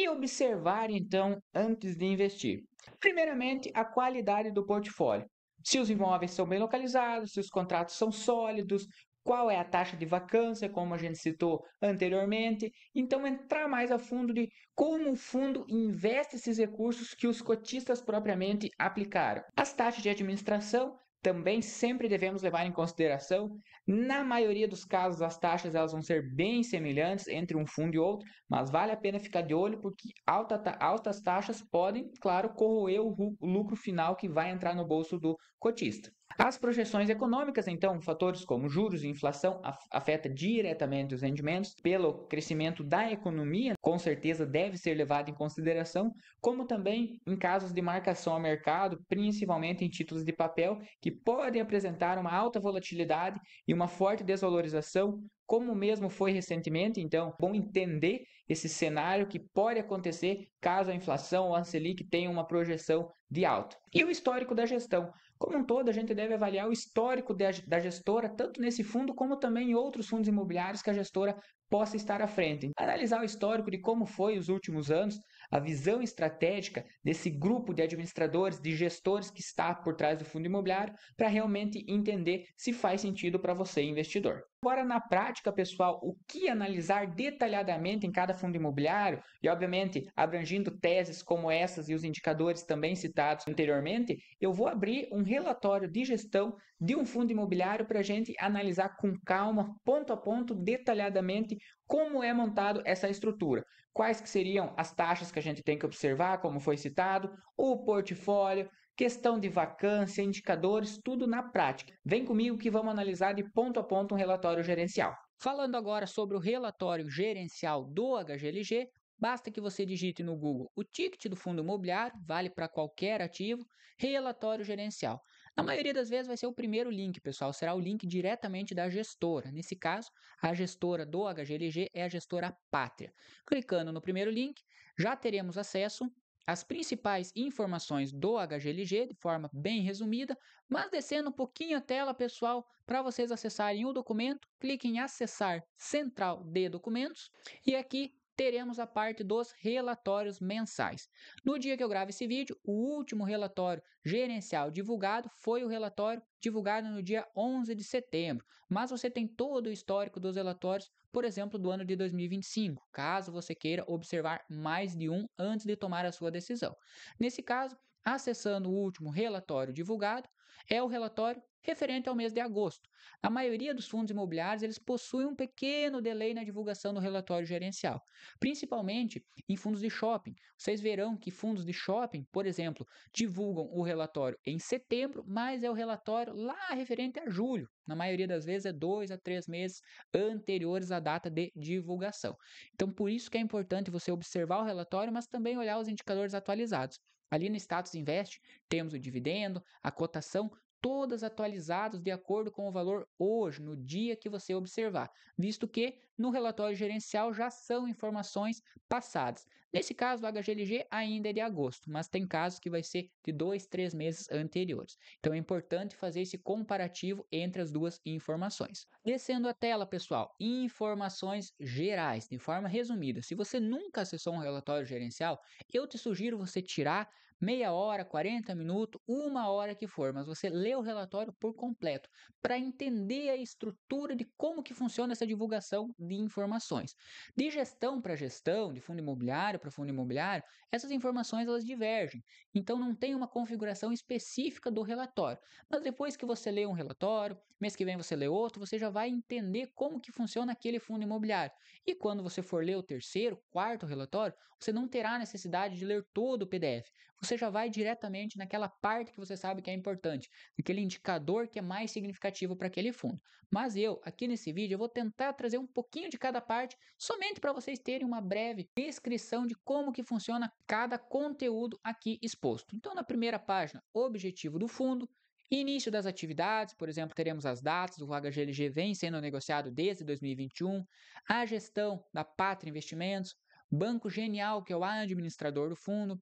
E observar então antes de investir. Primeiramente, a qualidade do portfólio. Se os imóveis são bem localizados, se os contratos são sólidos, qual é a taxa de vacância, como a gente citou anteriormente. Então, entrar mais a fundo de como o fundo investe esses recursos que os cotistas propriamente aplicaram. As taxas de administração também sempre devemos levar em consideração. Na maioria dos casos, as taxas elas vão ser bem semelhantes entre um fundo e outro, mas vale a pena ficar de olho porque altas taxas podem, claro, corroer o lucro final que vai entrar no bolso do cotista. As projeções econômicas, então, fatores como juros e inflação afetam diretamente os rendimentos. Pelo crescimento da economia, com certeza deve ser levado em consideração, como também em casos de marcação ao mercado, principalmente em títulos de papel, que podem apresentar uma alta volatilidade e uma forte desvalorização, como mesmo foi recentemente. Então, é bom entender esse cenário que pode acontecer caso a inflação ou a Selic tenha uma projeção de alta. E o histórico da gestão. Como um todo, a gente deve avaliar o histórico da gestora, tanto nesse fundo como também em outros fundos imobiliários que a gestora possa estar à frente. Analisar o histórico de como foi os últimos anos, a visão estratégica desse grupo de administradores, de gestores que está por trás do fundo imobiliário, para realmente entender se faz sentido para você, investidor. Agora, na prática, pessoal, o que analisar detalhadamente em cada fundo imobiliário, e obviamente abrangindo teses como essas e os indicadores também citados anteriormente, eu vou abrir um relatório de gestão de um fundo imobiliário para a gente analisar com calma, ponto a ponto, detalhadamente, como é montado essa estrutura. Quais que seriam as taxas que a gente tem que observar, como foi citado, o portfólio, questão de vacância, indicadores, tudo na prática. Vem comigo que vamos analisar de ponto a ponto um relatório gerencial. Falando agora sobre o relatório gerencial do HGLG, basta que você digite no Google o ticket do fundo imobiliário, vale para qualquer ativo, relatório gerencial. Na maioria das vezes vai ser o primeiro link, pessoal, será o link diretamente da gestora. Nesse caso, a gestora do HGLG é a gestora Pátria. Clicando no primeiro link, já teremos acesso às principais informações do HGLG de forma bem resumida, mas descendo um pouquinho a tela, pessoal, para vocês acessarem o documento, clique em acessar central de documentos e aqui teremos a parte dos relatórios mensais. No dia que eu gravo esse vídeo, o último relatório gerencial divulgado foi o relatório divulgado no dia 11 de setembro, mas você tem todo o histórico dos relatórios, por exemplo, do ano de 2025, caso você queira observar mais de um antes de tomar a sua decisão. Nesse caso, acessando o último relatório divulgado, é o relatório referente ao mês de agosto. A maioria dos fundos imobiliários eles possuem um pequeno delay na divulgação do relatório gerencial, principalmente em fundos de shopping. Vocês verão que fundos de shopping, por exemplo, divulgam o relatório em setembro, mas é o relatório lá referente a julho. Na maioria das vezes é 2 a 3 meses anteriores à data de divulgação. Então, por isso que é importante você observar o relatório, mas também olhar os indicadores atualizados. Ali no Status Invest, temos o dividendo, a cotação, todas atualizadas de acordo com o valor hoje, no dia que você observar, visto que no relatório gerencial já são informações passadas. Nesse caso, o HGLG ainda é de agosto, mas tem casos que vai ser de 2, 3 meses anteriores. Então é importante fazer esse comparativo entre as duas informações. Descendo a tela, pessoal, informações gerais, de forma resumida. Se você nunca acessou um relatório gerencial, eu te sugiro você tirar meia hora, 40 minutos, 1 hora que for, mas você lê o relatório por completo para entender a estrutura de como que funciona essa divulgação de informações. De gestão para gestão, de fundo imobiliário para fundo imobiliário, essas informações elas divergem. Então não tem uma configuração específica do relatório. Mas depois que você lê um relatório, mês que vem você lê outro, você já vai entender como que funciona aquele fundo imobiliário. E quando você for ler o terceiro, quarto relatório, você não terá necessidade de ler todo o PDF. Você já vai diretamente naquela parte que você sabe que é importante, naquele indicador que é mais significativo para aquele fundo. Mas eu, aqui nesse vídeo, eu vou tentar trazer um pouquinho de cada parte, somente para vocês terem uma breve descrição de como que funciona cada conteúdo aqui exposto. Então, na primeira página, objetivo do fundo, início das atividades, por exemplo, teremos as datas, o HGLG vem sendo negociado desde 2021, a gestão da Pátria Investimentos, Banco Genial, que é o administrador do fundo,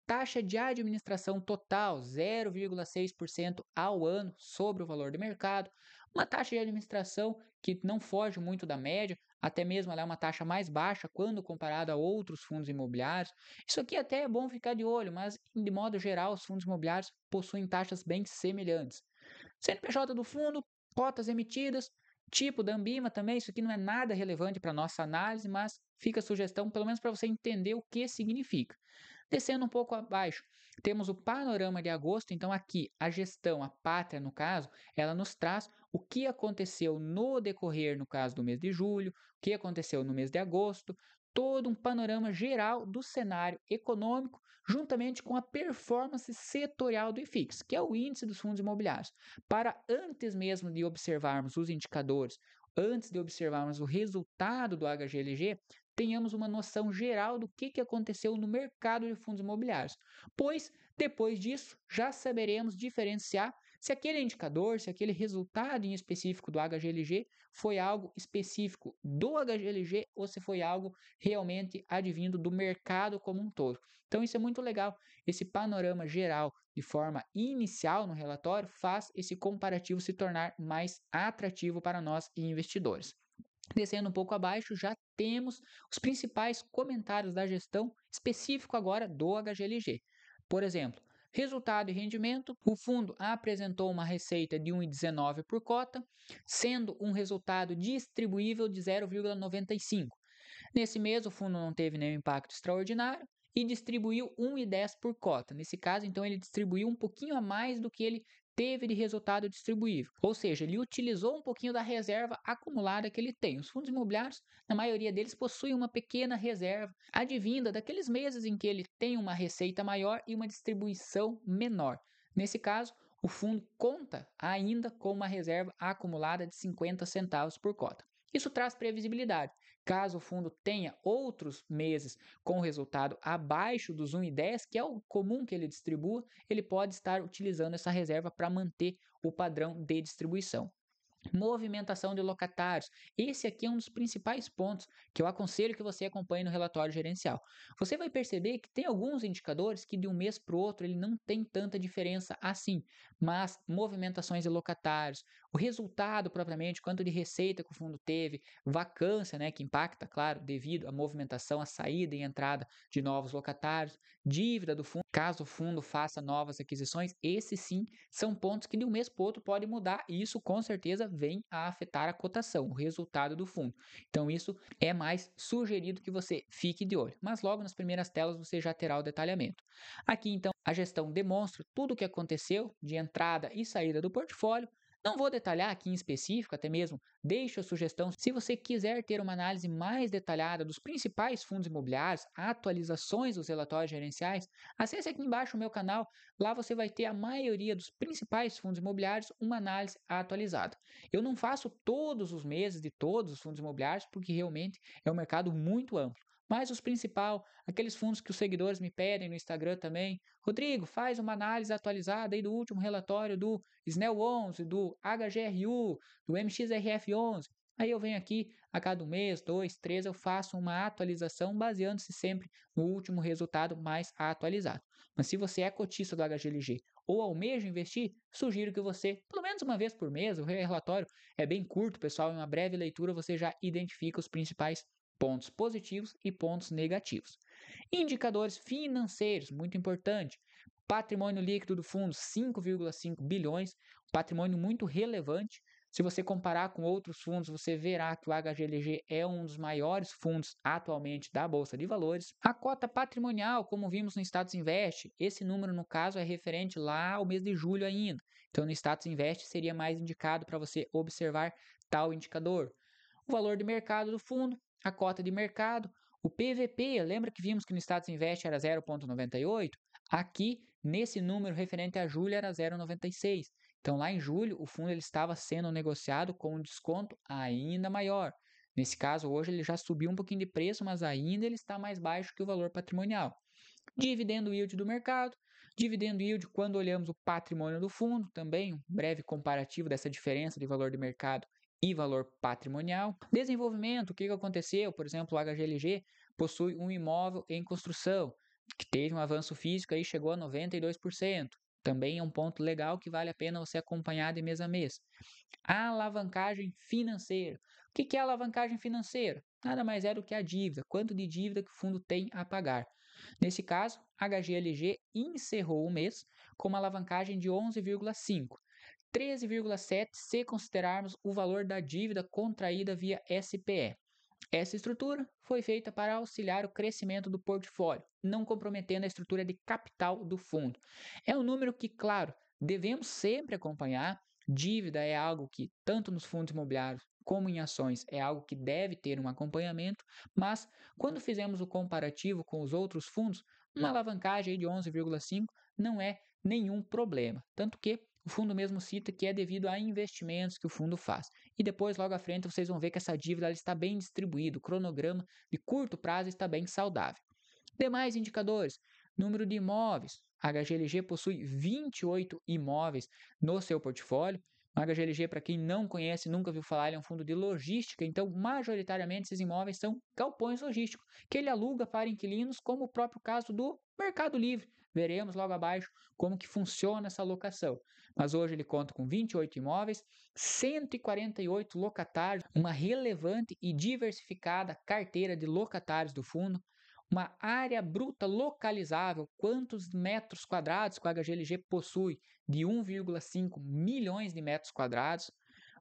taxa de administração total 0,6% ao ano sobre o valor de mercado, uma taxa de administração que não foge muito da média, até mesmo ela é uma taxa mais baixa quando comparada a outros fundos imobiliários. Isso aqui até é bom ficar de olho, mas de modo geral os fundos imobiliários possuem taxas bem semelhantes. CNPJ do fundo, cotas emitidas, tipo da Ambima também, isso aqui não é nada relevante para nossa análise, mas fica a sugestão, pelo menos para você entender o que significa. Descendo um pouco abaixo, temos o panorama de agosto, então aqui a gestão, a pátria no caso, ela nos traz o que aconteceu no decorrer, no caso do mês de julho, o que aconteceu no mês de agosto, todo um panorama geral do cenário econômico, juntamente com a performance setorial do IFIX, que é o índice dos fundos imobiliários, para antes mesmo de observarmos os indicadores, antes de observarmos o resultado do HGLG, tenhamos uma noção geral do que aconteceu no mercado de fundos imobiliários, pois depois disso já saberemos diferenciar se aquele indicador, se aquele resultado em específico do HGLG foi algo específico do HGLG ou se foi algo realmente advindo do mercado como um todo. Então isso é muito legal. Esse panorama geral de forma inicial no relatório faz esse comparativo se tornar mais atrativo para nós investidores. Descendo um pouco abaixo, já temos os principais comentários da gestão específico agora do HGLG. Por exemplo, resultado e rendimento, o fundo apresentou uma receita de 1,19 por cota, sendo um resultado distribuível de 0,95. Nesse mês, o fundo não teve nenhum impacto extraordinário e distribuiu 1,10 por cota. Nesse caso, então, ele distribuiu um pouquinho a mais do que ele teve de resultado distribuível. Ou seja, ele utilizou um pouquinho da reserva acumulada que ele tem. Os fundos imobiliários, na maioria deles, possuem uma pequena reserva advinda daqueles meses em que ele tem uma receita maior e uma distribuição menor. Nesse caso, o fundo conta ainda com uma reserva acumulada de 50 centavos por cota. Isso traz previsibilidade. Caso o fundo tenha outros meses com resultado abaixo dos 1,10, que é o comum que ele distribua, ele pode estar utilizando essa reserva para manter o padrão de distribuição. Movimentação de locatários. Esse aqui é um dos principais pontos que eu aconselho que você acompanhe no relatório gerencial. Você vai perceber que tem alguns indicadores que de um mês para o outro ele não tem tanta diferença assim, mas movimentações de locatários, o resultado propriamente, quanto de receita que o fundo teve, vacância, né, que impacta, claro, devido à movimentação, à saída e entrada de novos locatários, dívida do fundo, caso o fundo faça novas aquisições, esses sim são pontos que de um mês para o outro podem mudar e isso com certeza vem a afetar a cotação, o resultado do fundo. Então isso é mais sugerido que você fique de olho, mas logo nas primeiras telas você já terá o detalhamento. Aqui então a gestão demonstra tudo o que aconteceu de entrada e saída do portfólio. Não vou detalhar aqui em específico, até mesmo deixo a sugestão, se você quiser ter uma análise mais detalhada dos principais fundos imobiliários, atualizações dos relatórios gerenciais, acesse aqui embaixo o meu canal, lá você vai ter a maioria dos principais fundos imobiliários, uma análise atualizada. Eu não faço todos os meses de todos os fundos imobiliários, porque realmente é um mercado muito amplo. Mas os principais, aqueles fundos que os seguidores me pedem no Instagram também. Rodrigo, faz uma análise atualizada aí do último relatório do SNEL 11, do HGRU, do MXRF 11. Aí eu venho aqui a cada mês, 2, 3, eu faço uma atualização baseando-se sempre no último resultado mais atualizado. Mas se você é cotista do HGLG ou almeja investir, sugiro que você, pelo menos uma vez por mês, o relatório é bem curto, pessoal, em uma breve leitura você já identifica os principais pontos positivos e pontos negativos. Indicadores financeiros, muito importante. Patrimônio líquido do fundo, 5,5 bilhões, patrimônio muito relevante. Se você comparar com outros fundos, você verá que o HGLG é um dos maiores fundos atualmente da Bolsa de Valores. A cota patrimonial, como vimos no Status Invest, esse número no caso é referente lá ao mês de julho ainda. Então no Status Invest seria mais indicado para você observar tal indicador. O valor de mercado do fundo, a cota de mercado, o PVP, lembra que vimos que no Status Invest era 0,98? Aqui, nesse número referente a julho, era 0,96. Então, lá em julho, o fundo ele estava sendo negociado com um desconto ainda maior. Nesse caso, hoje ele já subiu um pouquinho de preço, mas ainda ele está mais baixo que o valor patrimonial. Dividendo yield do mercado, dividendo yield quando olhamos o patrimônio do fundo, também um breve comparativo dessa diferença de valor de mercado e valor patrimonial. Desenvolvimento, o que aconteceu? Por exemplo, o HGLG possui um imóvel em construção, que teve um avanço físico aí chegou a 92%. Também é um ponto legal que vale a pena você acompanhar de mês a mês. A alavancagem financeira. O que é alavancagem financeira? Nada mais é do que a dívida, quanto de dívida que o fundo tem a pagar. Nesse caso, a HGLG encerrou o mês com uma alavancagem de 11,5, 13,7 se considerarmos o valor da dívida contraída via SPE. Essa estrutura foi feita para auxiliar o crescimento do portfólio, não comprometendo a estrutura de capital do fundo. É um número que, claro, devemos sempre acompanhar. Dívida é algo que, tanto nos fundos imobiliários como em ações, é algo que deve ter um acompanhamento, mas quando fizemos o comparativo com os outros fundos, uma alavancagem de 11,5 não é nenhum problema. Tanto que o fundo mesmo cita que é devido a investimentos que o fundo faz. E depois, logo à frente, vocês vão ver que essa dívida ela está bem distribuída, o cronograma de curto prazo está bem saudável. Demais indicadores, número de imóveis. A HGLG possui 28 imóveis no seu portfólio. A HGLG, para quem não conhece, nunca viu falar, ele é um fundo de logística, então majoritariamente esses imóveis são galpões logísticos, que ele aluga para inquilinos, como o próprio caso do Mercado Livre. Veremos logo abaixo como que funciona essa locação. Mas hoje ele conta com 28 imóveis, 148 locatários, uma relevante e diversificada carteira de locatários do fundo, uma área bruta localizável, quantos metros quadrados que o HGLG possui? De 1,5 milhões de metros quadrados.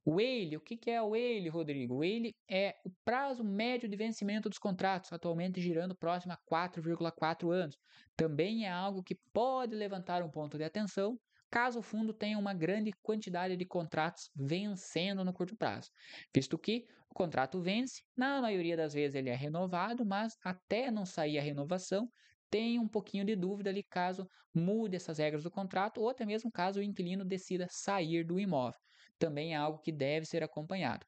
O EILE, o que é o EILE, Rodrigo? O EILE é o prazo médio de vencimento dos contratos, atualmente girando próximo a 4,4 anos. Também é algo que pode levantar um ponto de atenção, caso o fundo tenha uma grande quantidade de contratos vencendo no curto prazo, visto que o contrato vence, na maioria das vezes ele é renovado, mas até não sair a renovação, tem um pouquinho de dúvida ali caso mude essas regras do contrato ou até mesmo caso o inquilino decida sair do imóvel. Também é algo que deve ser acompanhado.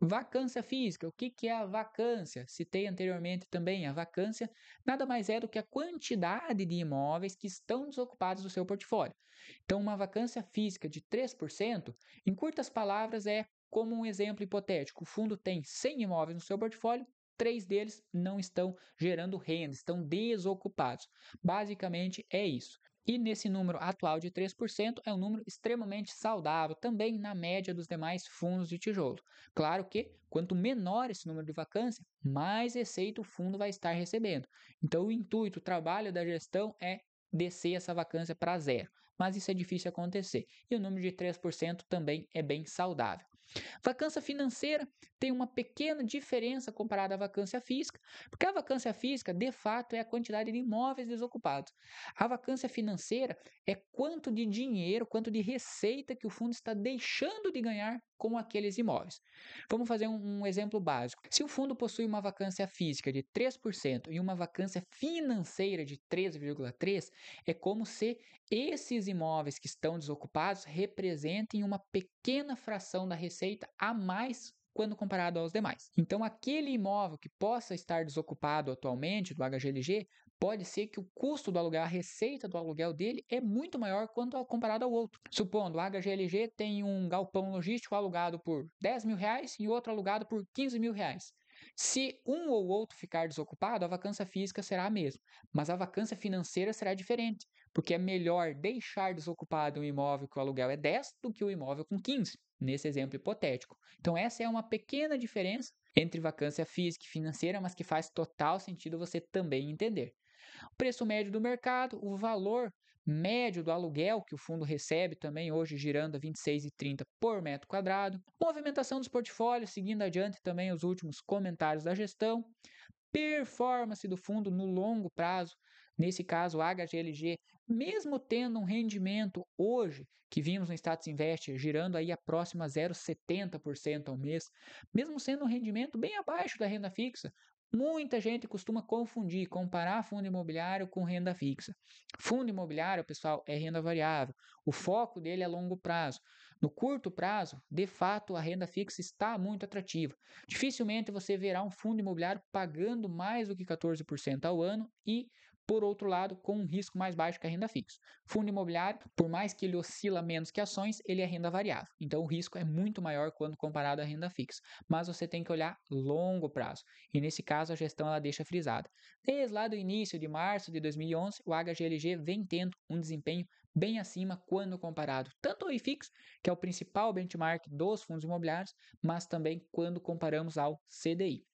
Vacância física. O que é a vacância? Citei anteriormente também. A vacância nada mais é do que a quantidade de imóveis que estão desocupados do seu portfólio. Então, uma vacância física de 3%, em curtas palavras, é como um exemplo hipotético. O fundo tem 100 imóveis no seu portfólio, 3 deles não estão gerando renda, estão desocupados. Basicamente é isso. E nesse número atual de 3% é um número extremamente saudável, também na média dos demais fundos de tijolo. Claro que, quanto menor esse número de vacância, mais receita o fundo vai estar recebendo. Então, o intuito, o trabalho da gestão é descer essa vacância para zero. Mas isso é difícil acontecer. E o número de 3% também é bem saudável. Vacância financeira tem uma pequena diferença comparada à vacância física, porque a vacância física, de fato, é a quantidade de imóveis desocupados. A vacância financeira é quanto de dinheiro, quanto de receita que o fundo está deixando de ganhar com aqueles imóveis. Vamos fazer um exemplo básico. Se o fundo possui uma vacância física de 3% e uma vacância financeira de 3,3%, é como se esses imóveis que estão desocupados representem uma pequena fração da receita a mais quando comparado aos demais. Então, aquele imóvel que possa estar desocupado atualmente do HGLG, pode ser que o custo do aluguel, a receita do aluguel dele é muito maior quando comparado ao outro. Supondo, o HGLG tem um galpão logístico alugado por R$ 10.000 e outro alugado por R$ 15.000. Se um ou outro ficar desocupado, a vacância física será a mesma, mas a vacância financeira será diferente, porque é melhor deixar desocupado um imóvel que o aluguel é 10 do que o imóvel com 15, nesse exemplo hipotético. Então, essa é uma pequena diferença entre vacância física e financeira, mas que faz total sentido você também entender. O preço médio do mercado, o valor médio do aluguel que o fundo recebe também hoje girando a R$ 26,30 por metro quadrado, movimentação dos portfólios, seguindo adiante também os últimos comentários da gestão, performance do fundo no longo prazo, nesse caso o HGLG, mesmo tendo um rendimento hoje, que vimos no Status Invest girando aí a próxima 0,70% ao mês, mesmo sendo um rendimento bem abaixo da renda fixa, muita gente costuma confundir, comparar fundo imobiliário com renda fixa. Fundo imobiliário, pessoal, é renda variável. O foco dele é longo prazo. No curto prazo, de fato, a renda fixa está muito atrativa. Dificilmente você verá um fundo imobiliário pagando mais do que 14% ao ano e por outro lado, com um risco mais baixo que a renda fixa. Fundo imobiliário, por mais que ele oscila menos que ações, ele é renda variável. Então, o risco é muito maior quando comparado à renda fixa. Mas você tem que olhar longo prazo. E nesse caso, a gestão ela deixa frisada. Desde lá do início de março de 2011, o HGLG vem tendo um desempenho bem acima quando comparado tanto ao IFIX, que é o principal benchmark dos fundos imobiliários, mas também quando comparamos ao CDI.